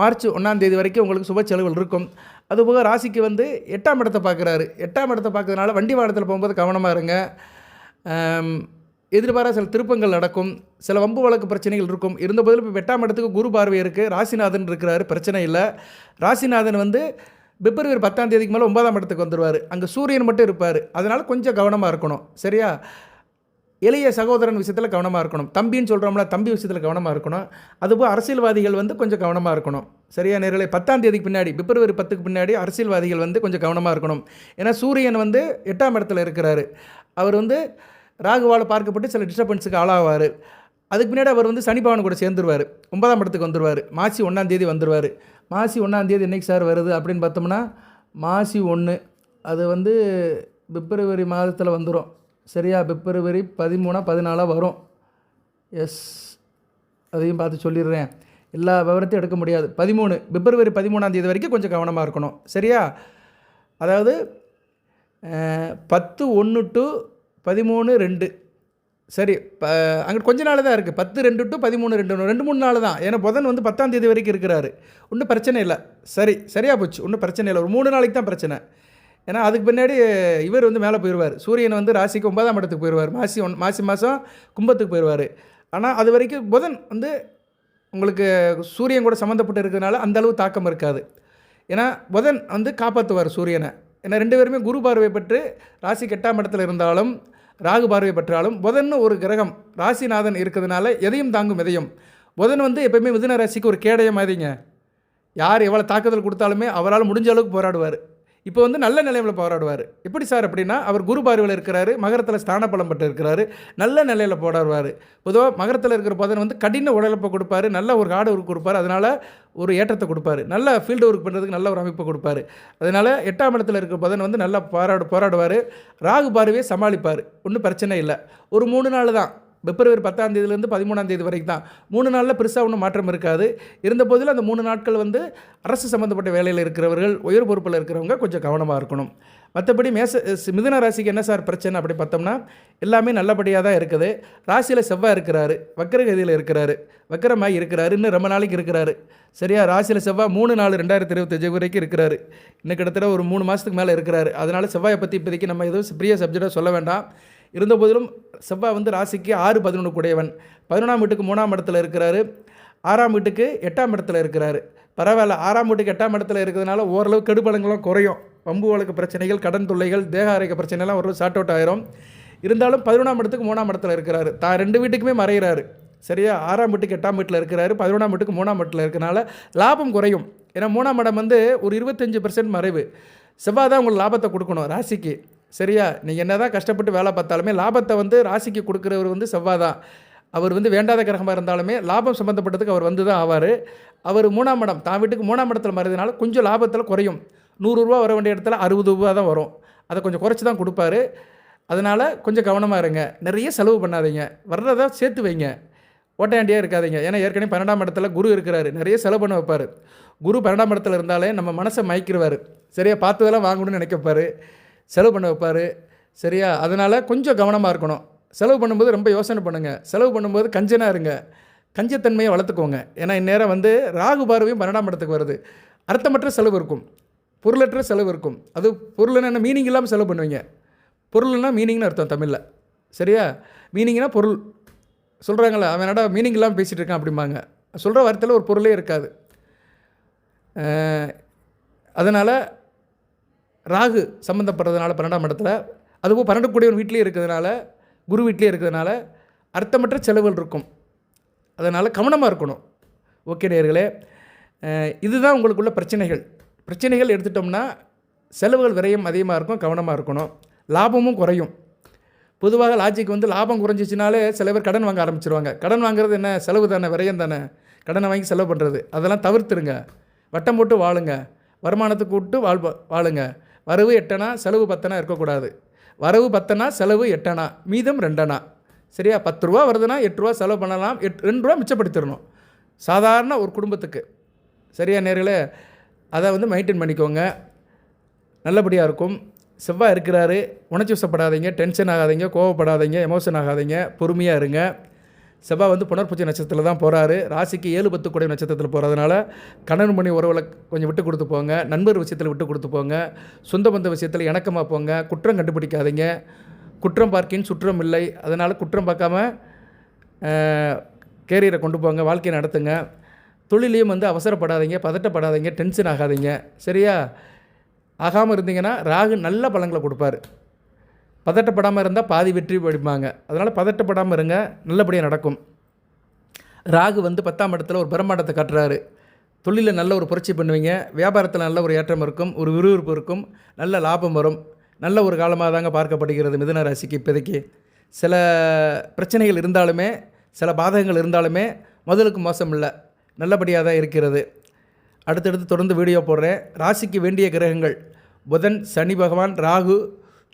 மார்ச் 1 வரைக்கும் உங்களுக்கு சுப செலவுகள் இருக்கும். அதுபோக ராசிக்கு வந்து 8ஆம் இடத்தை பார்க்குறாரு. 8ஆம் இடத்தை பார்க்கறதுனால வண்டி வாகனத்தில் போகும்போது கவனமாக இருங்க. எதிர்பாராத சில திருப்பங்கள் நடக்கும், சில வம்பு வழக்கு பிரச்சனைகள் இருக்கும். இருந்தபோதில் இப்போ 8ஆம் இடத்துக்கு குரு பார்வை இருக்குது, ராசிநாதன் இருக்கிறாரு, பிரச்சனை இல்லை. ராசிநாதன் வந்து பிப்ரவரி 10 மேலே 9ஆம் இடத்துக்கு வந்துடுவார். அங்கே சூரியன் மட்டும் இருப்பார். அதனால் கொஞ்சம் கவனமாக இருக்கணும். சரியா? எளிய சகோதரன் விஷயத்தில் கவனமாக இருக்கணும். தம்பின்னு சொல்கிறோம்ல, தம்பி விஷயத்தில் கவனமாக இருக்கணும். அதுபோல் அரசியல்வாதிகள் வந்து கொஞ்சம் கவனமாக இருக்கணும். சரியா நேரலை? 10 பின்னாடி, பிப்ரவரி 10 பின்னாடி அரசியல்வாதிகள் வந்து கொஞ்சம் கவனமாக இருக்கணும். ஏன்னா சூரியன் வந்து 8ஆம் இடத்துல இருக்கிறாரு. அவர் வந்து ராகுவால் பார்க்கப்பட்டு சில டிஸ்டர்பன்ஸுக்கு ஆளாவார். அதுக்கு பின்னாடி அவர் வந்து சனி பகவான் கூட சேர்ந்துருவார். 9ஆம் இடத்துக்கு வந்துடுவார். மாசி 1 வந்துடுவார். மாசி 1 என்றைக்கு சார் வருது அப்படின்னு பார்த்தோம்னா, மாசி 1 அது வந்து பிப்ரவரி மாதத்தில் வந்துடும். சரியா? பிப்ரவரி 13, 14 வரும். எஸ், அதையும் பார்த்து சொல்லிடுறேன். எல்லா விவரத்தையும் எடுக்க முடியாது. பிப்ரவரி 13 வரைக்கும் கொஞ்சம் கவனமாக இருக்கணும். சரியா? அதாவது 10/1 to 13/2. சரி, அங்கே கொஞ்ச நாள் தான் இருக்குது. 10/2 to 13/2, 2-3 நாள் தான். ஏன்னா புதன் வந்து 10 வரைக்கும் இருக்கிறாரு. ஒன்றும் பிரச்சனை இல்லை. சரியாக போச்சு, ஒன்றும் பிரச்சனை இல்லை. ஒரு 3 நாளைக்கு தான் பிரச்சனை. ஏன்னா அதுக்கு பின்னாடி இவர் வந்து மேலே போயிடுவார். சூரியன் வந்து ராசிக்கு 9ஆம் இடத்துக்கு போயிடுவார். மாசி மாதம் கும்பத்துக்கு போயிடுவார். ஆனால் அது வரைக்கும் புதன் வந்து உங்களுக்கு சூரியன் கூட சம்மந்தப்பட்டு இருக்கிறதுனால அந்தளவு தாக்கம் இருக்காது. ஏன்னா புதன் வந்து காப்பாற்றுவார் சூரியனை. ஏன்னா 2 பேருமே குரு பார்வை பெற்று ராசிக்கு 8ஆம் இடத்துல இருந்தாலும், ராகு பார்வை பெற்றாலும், புதன் ஒரு கிரகம், ராசிநாதன் இருக்கிறதுனால எதையும் தாங்கும். எதையும் புதன் வந்து எப்போயுமே மிதுன ராசிக்கு ஒரு கேடயம் மாதிரிங்க. யார் எவ்வளோ தாக்குதல் கொடுத்தாலுமே அவரால் முடிஞ்ச அளவுக்கு போராடுவார். இப்போ வந்து நல்ல நிலையில் போராடுவார். எப்படி சார் அப்படின்னா, அவர் குரு பார்வையில் இருக்கிறாரு, மகரத்தில் ஸ்தான பலம் பெற்று இருக்கிறாரு, நல்ல நிலையில் போராடுவார். பொதுவாக மகரத்தில் இருக்கிற புதன் வந்து கடின உடலப்பை கொடுப்பாரு, நல்ல ஒரு ஹார்டு ஒர்க் கொடுப்பார், அதனால் ஒரு ஏற்றத்தை கொடுப்பாரு, நல்ல ஃபீல்டு ஒர்க் பண்ணுறதுக்கு நல்ல ஒரு அமைப்பை கொடுப்பாரு. அதனால் 8ஆம் இடத்துல இருக்கிற புதன் வந்து நல்லா போராடுவார். ராகு பார்வையை சமாளிப்பார். ஒன்றும் பிரச்சனை இல்லை. ஒரு 3 நாள் தான், பிப்ரவரி 10 13 வரைக்கும் தான். 3 நாளில் பெருசாக ஒன்றும் மாற்றம் இருக்காது. இருந்த போதிலும் அந்த 3 நாட்கள் வந்து அரசு சம்மந்தப்பட்ட வேலையில் இருக்கிறவர்கள், உயர் பொறுப்பில் இருக்கிறவங்க கொஞ்சம் கவனமாக இருக்கணும். மற்றபடி மிதுன ராசிக்கு என்ன சார் பிரச்சனை அப்படி பார்த்தோம்னா எல்லாமே நல்லபடியாக தான் இருக்குது. ராசியில் செவ்வாய் இருக்கிறாரு, வக்கரகதியில் இருக்கிறாரு, வக்கரமாகி இருக்கிறாரு, இன்னும் ரொம்ப நாளைக்கு இருக்கிறாரு. சரியா? ராசியில் செவ்வாய் 3/4/2025 வரைக்கும் இருக்கிறாரு. இன்னும் கிட்டத்தட்ட ஒரு 3 மாதத்துக்கு மேலே இருக்கிறாரு. அதனால் செவ்வாயை பற்றி இப்போதைக்கு நம்ம எதுவும் பெரிய சப்ஜெக்டாக சொல்ல வேண்டாம். இருந்தபோதிலும் செவ்வாய் வந்து ராசிக்கு 6-11 கூடையவன். 11ஆம் வீட்டுக்கு 3ஆம் இடத்துல இருக்கிறாரு, 6ஆம் வீட்டுக்கு 8ஆம் இடத்துல இருக்கிறாரு. பரவாயில்ல, 6ஆம் வீட்டுக்கு 8ஆம் இடத்துல இருக்கிறதுனால ஓரளவு கெடுபலங்களும் குறையும். வம்பு வழக்கு பிரச்சனைகள், கடன் தொல்லைகள், தேக ஆரோக்கிய பிரச்சனைலாம் ஒரு ஷார்ட் அவுட் ஆயிரும். இருந்தாலும் 11ஆம் இடத்துக்கு 3ஆம் இடத்துல இருக்கிறாரு, தான் 2 வீட்டுக்குமே மறைகிறாரு. சரியா? 6ஆம் வீட்டுக்கு 8ஆம் வீட்டில் இருக்கிறாரு, 11ஆம் வீட்டுக்கு 3ஆம் வீட்டில் இருக்கிறனால லாபம் குறையும். ஏன்னா 3ஆம் இடம் வந்து ஒரு 25% மறைவு. செவ்வாய் தான் உங்களுக்கு லாபத்தை கொடுக்கணும் ராசிக்கு. சரியா? நீங்கள் என்ன தான் கஷ்டப்பட்டு வேலை பார்த்தாலுமே லாபத்தை வந்து ராசிக்கு கொடுக்குறவர் வந்து செவ்வாய் தான். அவர் வந்து வேண்டாத கிரகமாக இருந்தாலுமே லாபம் சம்மந்தப்பட்டதுக்கு அவர் வந்து தான் ஆவார். அவர் 3ஆம் இடம், தான் வீட்டுக்கு 3ஆம் இடத்துல மறைறதுனால கொஞ்சம் லாபத்தில் குறையும். 100 ரூபா வர வேண்டிய இடத்துல 60 ரூபா தான் வரும். அதை கொஞ்சம் குறைச்சி தான் கொடுப்பாரு. அதனால் கொஞ்சம் கவனமாக இருங்க. நிறைய செலவு பண்ணாதீங்க, வர்றதை சேர்த்து வைங்க, ஓட்டையாண்டியாக இருக்காதீங்க. ஏன்னா ஏற்கனவே 12ஆம் இடத்துல குரு இருக்கிறாரு, நிறைய செலவு பண்ண வைப்பார். குரு 12ஆம் இடத்துல இருந்தாலே நம்ம மனசை மயக்கிடுவார். சரியா? பார்த்ததெல்லாம் வாங்கணும்னு நினைக்க வைப்பார், செலவு பண்ண வைப்பார். சரியா? அதனால் கொஞ்சம் கவனமாக இருக்கணும். செலவு பண்ணும்போது ரொம்ப யோசனை பண்ணுங்கள். செலவு பண்ணும்போது கஞ்சனாக இருங்க, கஞ்சத்தன்மையை வளர்த்துக்கோங்க. ஏன்னா இந்நேரம் வந்து ராகு பார்வையும் 12ஆம் இடத்துக்கு வருது. அர்த்தமற்ற செலவு இருக்கும், பொருளற்ற செலவு இருக்கும். அது பொருள்னா என்ன, மீனிங் இல்லாமல் செலவு பண்ணுவீங்க. பொருள்னா மீனிங்னு அர்த்தம் தமிழில். சரியா? மீனிங்னா பொருள். சொல்கிறாங்களே, அவன் என்னடா மீனிங் இல்லாமல் பேசிகிட்டு இருக்கான் அப்படிம்பாங்க. சொல்கிற வார்த்தையில் ஒரு பொருளே இருக்காது. அதனால் ராகு சம்மந்தப்படுறதுனால 12ஆம் இடத்துல, அதுவும் 12 கூடியவன் வீட்லேயே இருக்கிறதுனால, குரு வீட்லேயே இருக்கிறதுனால அர்த்தமற்ற செலவுகள் இருக்கும். அதனால் கவனமாக இருக்கணும். ஓகே நேயர்களே, இதுதான் உங்களுக்குள்ள பிரச்சனைகள் எடுத்துட்டோம்னா செலவுகள் விரயம் அதிகமாக இருக்கும், கவனமாக இருக்கணும். லாபமும் குறையும். பொதுவாக லாஜிக் வந்து லாபம் குறைஞ்சிச்சினாலே சில பேர் கடன் வாங்க ஆரம்பிச்சிருவாங்க. கடன் வாங்குறது என்ன, செலவு தானே, விரயம் தானே. கடனை வாங்கி செலவு பண்ணுறது அதெல்லாம் தவிர்த்துருங்க. வட்டம் போட்டு வாழுங்க, வருமானத்துக்கு விட்டு வாழுங்க. வரவு 8 அணா, செலவு 10 அணா இருக்கக்கூடாது. வரவு 10 அணா, செலவு 8 அணா, மீதம் 2 அணா. சரியா? 10 ரூபா வருதுன்னா 8 ரூபா செலவு பண்ணலாம், 2 ரூபா மிச்சப்படுத்திடணும் சாதாரண ஒரு குடும்பத்துக்கு. சரியா நேர்களே? அதை வந்து மெயின்டைன் பண்ணிக்கோங்க, நல்லபடியாக இருக்கும். செவ்வாய் இருக்கிறாரு, உணர்ச்சி வசப்படாதீங்க, டென்ஷன் ஆகாதீங்க, கோவப்படாதீங்க, எமோஷன் ஆகாதீங்க, பொறுமையாக இருங்க. செவ்வாய் வந்து புனர்பூசை நட்சத்திரத்தில் தான் போகிறாரு. ராசிக்கு 7-10 கூடிய நட்சத்திரத்தில் போகிறதுனால கணவன் மணி உறவில் கொஞ்சம் விட்டு கொடுத்து போங்க, நண்பர் விஷயத்தில் விட்டு கொடுத்து போங்க, சொந்த பந்த விஷயத்தில் இணக்கமாக போங்க. குற்றம் கண்டுபிடிக்காதீங்க, குற்றம் பார்க்கின் சுற்றம் இல்லை. அதனால் குற்றம் பார்க்காம கேரியரை கொண்டு போங்க, வாழ்க்கையை நடத்துங்க. தொழிலையும் வந்து அவசரப்படாதீங்க, பதட்டப்படாதீங்க, டென்ஷன் ஆகாதீங்க. சரியா? ஆகாமல் இருந்தீங்கன்னா ராகு நல்ல பலன்களை கொடுப்பார். பதட்டப்படாமல் இருந்தால் பாதி வெற்றி படிப்பாங்க. அதனால் பதட்டப்படாமல் இருங்க, நல்லபடியாக நடக்கும். ராகு வந்து 10ஆம் இடத்துல ஒரு பிரம்மாண்டத்தை காட்டுறாரு. தொழிலில் நல்ல ஒரு புரட்சி பண்ணுவீங்க, வியாபாரத்தில் நல்ல ஒரு ஏற்றம் இருக்கும், ஒரு விறுவிறுப்பு இருக்கும், நல்ல லாபம் வரும். நல்ல ஒரு காலமாக தாங்க பார்க்கப்படுகிறது மிதுன ராசிக்கு. இப்போதைக்கு சில பிரச்சனைகள் இருந்தாலுமே, சில பாதகங்கள் இருந்தாலுமே முதலுக்கு மோசம் இல்லை, நல்லபடியாக தான் இருக்கிறது. அடுத்தடுத்து தொடர்ந்து வீடியோ போடுறேன். ராசிக்கு வேண்டிய கிரகங்கள் புதன், சனி பகவான், ராகு,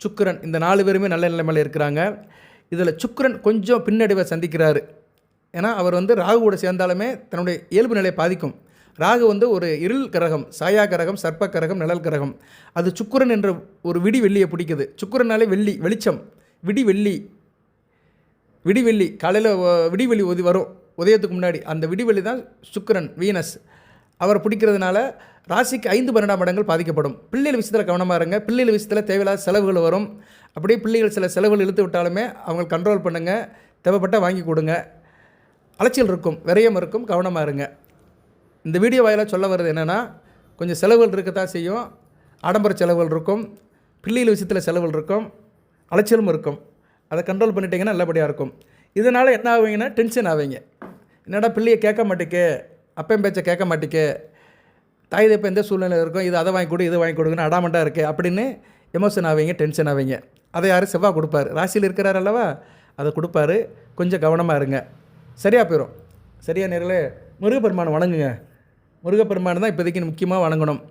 சுக்கிரன், இந்த 4 பேருமே நல்ல நிலைமையில் இருக்கிறாங்க. இதில் சுக்கிரன் கொஞ்சம் பின்னடைவை சந்திக்கிறாரு. ஏன்னா அவர் வந்து ராகுவோட சேர்ந்தாலுமே தன்னுடைய இயல்பு நிலையை பாதிக்கும். ராகு வந்து ஒரு இருள் கிரகம், சாயா கிரகம், சர்ப்ப கிரகம், நிழல் கிரகம். அது சுக்கிரன் என்ற ஒரு வெள்ளியை பிடிக்குது. சுக்கிரனாலே வெள்ளி, வெளிச்சம், விடிவெள்ளி காலையில் விடிவெள்ளி வரும் உதயத்துக்கு முன்னாடி. அந்த விடிவெள்ளி தான் சுக்கிரன், வீனஸ். அவரை பிடிக்கிறதுனால ராசிக்கு 5-12ஆம் இடங்கள் பாதிக்கப்படும். பிள்ளைகள் விஷயத்தில் கவனமாக இருங்க. பிள்ளைகள் விஷயத்தில் தேவையில்லாத செலவுகள் வரும். அப்படியே பிள்ளைகள் சில செலவுகள் இழுத்து விட்டாலுமே அவங்க கண்ட்ரோல் பண்ணுங்கள், தேவைப்பட்டால் வாங்கி கொடுங்க. அலைச்சல் இருக்கும், விரயம் இருக்கும், கவனமாக இருங்க. இந்த வீடியோ வாயிலாக சொல்ல வர்றது என்னென்னா, கொஞ்சம் செலவுகள் இருக்கத்தான் செய்யும், ஆடம்பர செலவுகள் இருக்கும், பிள்ளைகள் விஷயத்தில் செலவுகள் இருக்கும், அலைச்சலும் இருக்கும். அதை கண்ட்ரோல் பண்ணிட்டீங்கன்னா நல்லபடியாக இருக்கும். இதனால் என்ன ஆவீங்கன்னா டென்ஷன் ஆவீங்க. என்னடா பிள்ளையை கேட்க மாட்டேக்கே, அப்பையும் பேச்சை கேட்க மாட்டேக்கே, தாய் தப்ப எந்த சூழ்நிலை இருக்கும், இது அதை வாங்கி கொடு, இது வாங்கி கொடுக்குன்னு அடாமண்டாக இருக்குது அப்படின்னு எமோஷன் ஆவீங்க, டென்ஷன் ஆவீங்க. அதை யாரும் செவ்வாய் கொடுப்பார், ராசியில் இருக்கிறார் அல்லவா, அதை கொடுப்பாரு. கொஞ்சம் கவனமாக இருங்க, சரியாக போயிடும். சரியா நேர்களே? முருகப்பெருமானை வணங்குங்க. முருகப்பெருமான் தான் இப்போதைக்கு முக்கியமாக வணங்கணும்.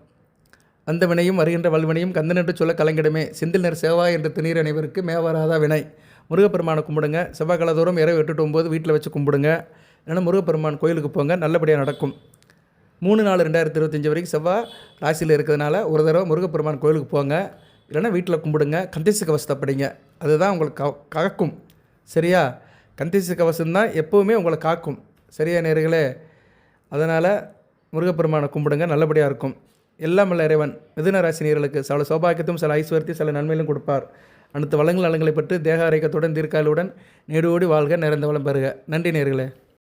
அந்த வினையும் வருகின்ற வல்வினையும் கந்தனென்று சொல்ல கலங்கிடமே, செந்தில் நேர் செவ்வாய் என்ற திணீர் அனைவருக்கு மேவராதா வினை. முருகப்பெருமானை கும்பிடுங்க. செவ்வாய்க்கிழமை தோறும் இரவு 8-9 வீட்டில் வச்சு கும்பிடுங்க. இல்லைன்னா முருகப்பெருமான் கோயிலுக்கு போங்க, நல்லபடியாக நடக்கும். 3-4-2025 வரைக்கும் செவ்வாய் ராசியில் இருக்கிறதுனால ஒரு தடவை முருகப்பெருமான் கோயிலுக்கு போங்க. இல்லைன்னா வீட்டில் கும்பிடுங்க. கந்தசஷ்டி கவசத்தை படிங்க, அதுதான் உங்களுக்கு காக்கும். சரியா? கந்தசஷ்டி கவசம்தான் எப்போவுமே உங்களை காக்கும். சரியா நேயர்களே? அதனால் முருகப்பெருமானை கும்பிடுங்க, நல்லபடியாக இருக்கும். எல்லாம் வல்ல இறைவன் மிதுன ராசி நேயர்களுக்கு சில சௌபாக்கியத்தையும் சில ஐஸ்வர்யத்தையும் சில நன்மையிலும் கொடுப்பார். அனைத்து வளங்கள் நலங்களை பெற்று தேக ஆரோக்கியத்துடன் தீர்க்காயுடன் நீடோடி வாழ்க, நிறைந்த வளம் பெறுக. நன்றி நேயர்களே.